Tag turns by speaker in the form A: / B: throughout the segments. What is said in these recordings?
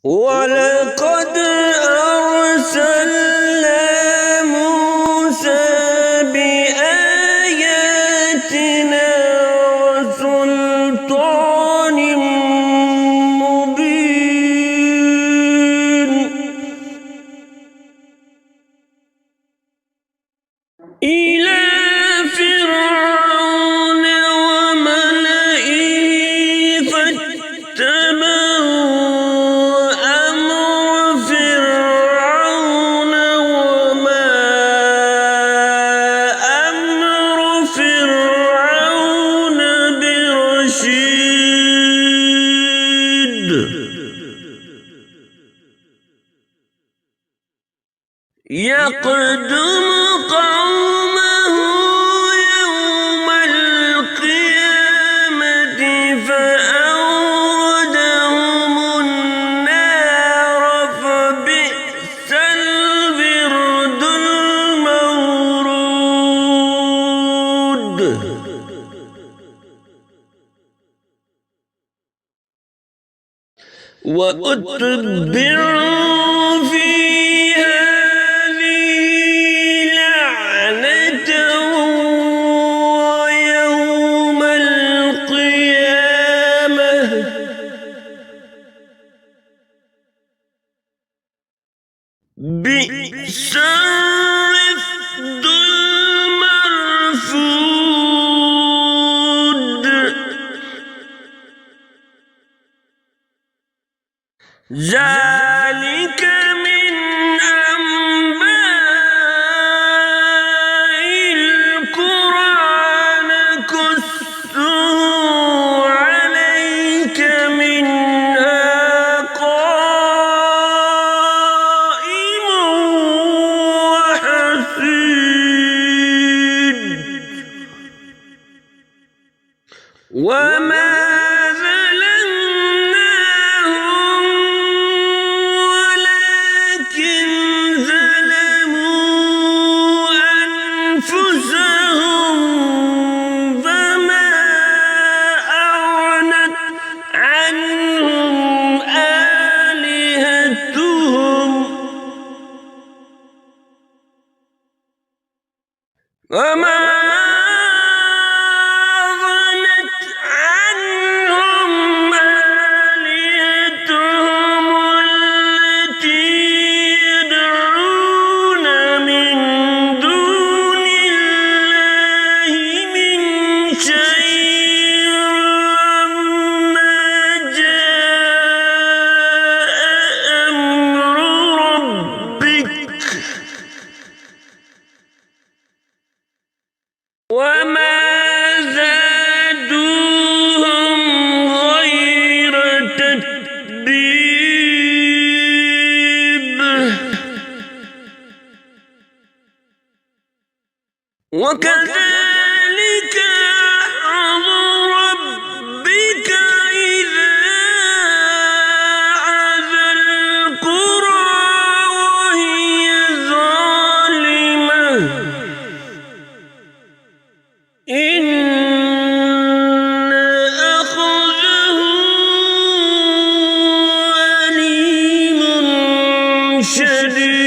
A: ولقد أرسلنا موسى بآياتنا وسلطان مبين إلى فرعون وملئه فاتبعوا أمر فرعون وما أمر فرعون برشيد يقدم قومه يوم القيامة فأوردهم النار فبئس الورد المورود وأتبعوا في بئس الرفد المرفود ذلك من أنباء القرى نقصه عليك منها قائم وحصيد وما وما أغنت عنهم آلهتهم التي يدعون من دون الله من شيء لما جاء أمر ربك وما زادوهم غير تتبيب وكذلك أخذ ربك إذا أخذ القرى وهي ظالمة إن أخذه أليم شديد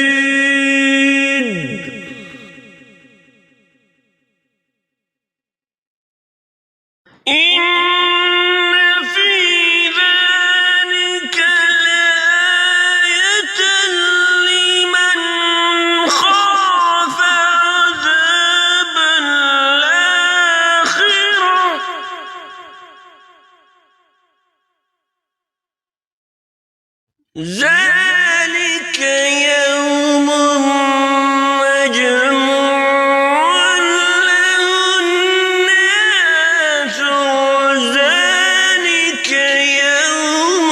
A: إن في ذلك لآية لمن خاف عذاب ذلك يوم مجموع له الناس وذلك يوم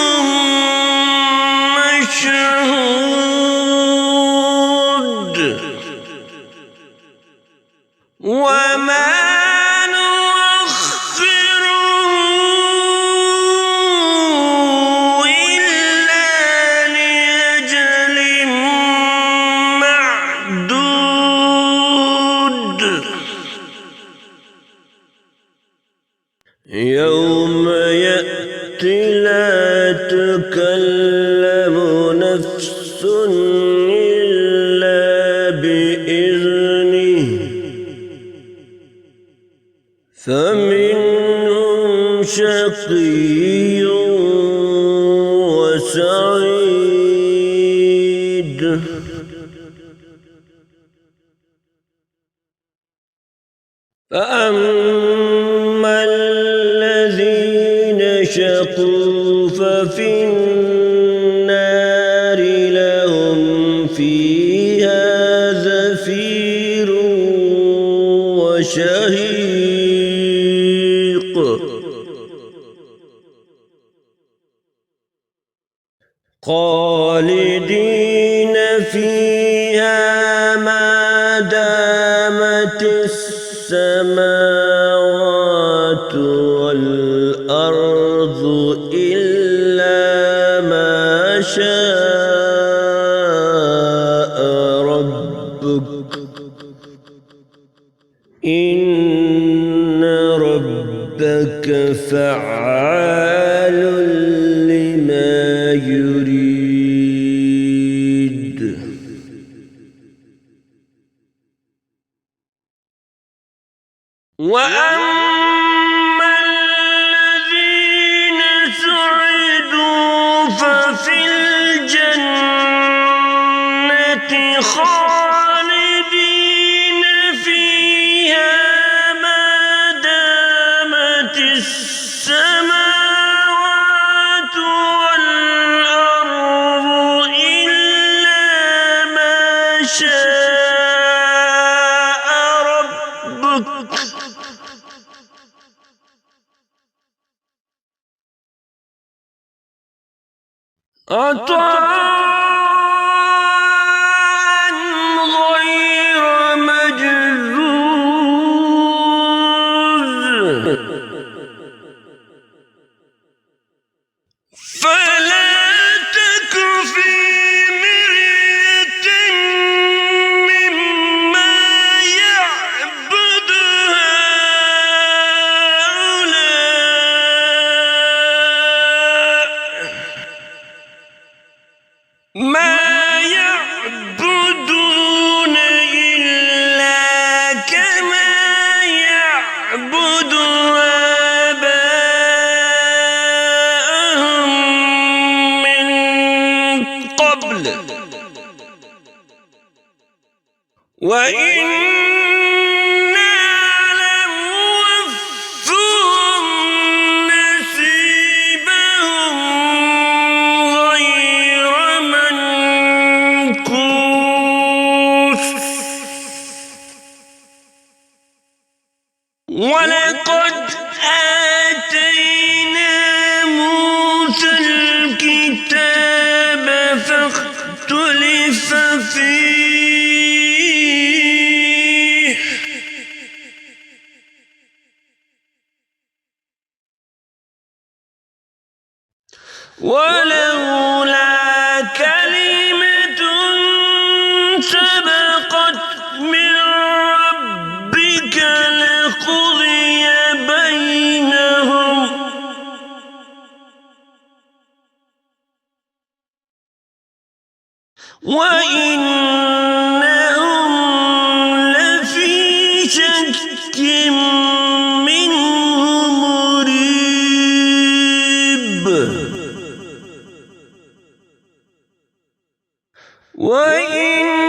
A: مشهود وما يوم يأتي لا تكلم نفس إلا بإذنه فمنهم شقي وسعيد فأما الذين شقوا ففي النار لهم فيها زفير وشهيق خالدين فيها ما دامت السماوات والأرض إلا ما شاء ربك إن ربك فعال لما يريد وأما الذين سعدوا ففي الجنة خالدين فيها ما دامت السماوات والأرض إلا ما شاء ربك عطاء غير مجذوذ فلا تك في مرية مما يعبد هؤلاء ما يعبدون إلا كما يعبد آباءهم من قبل وإنا لموفهم نصيبهم غير منقوص ولقد آتينا موسى الكتاب فاختلف فيه ولولا كلمة سبقت من ربك لقضي بينهم وإنهم لفي شك منه مريب وإن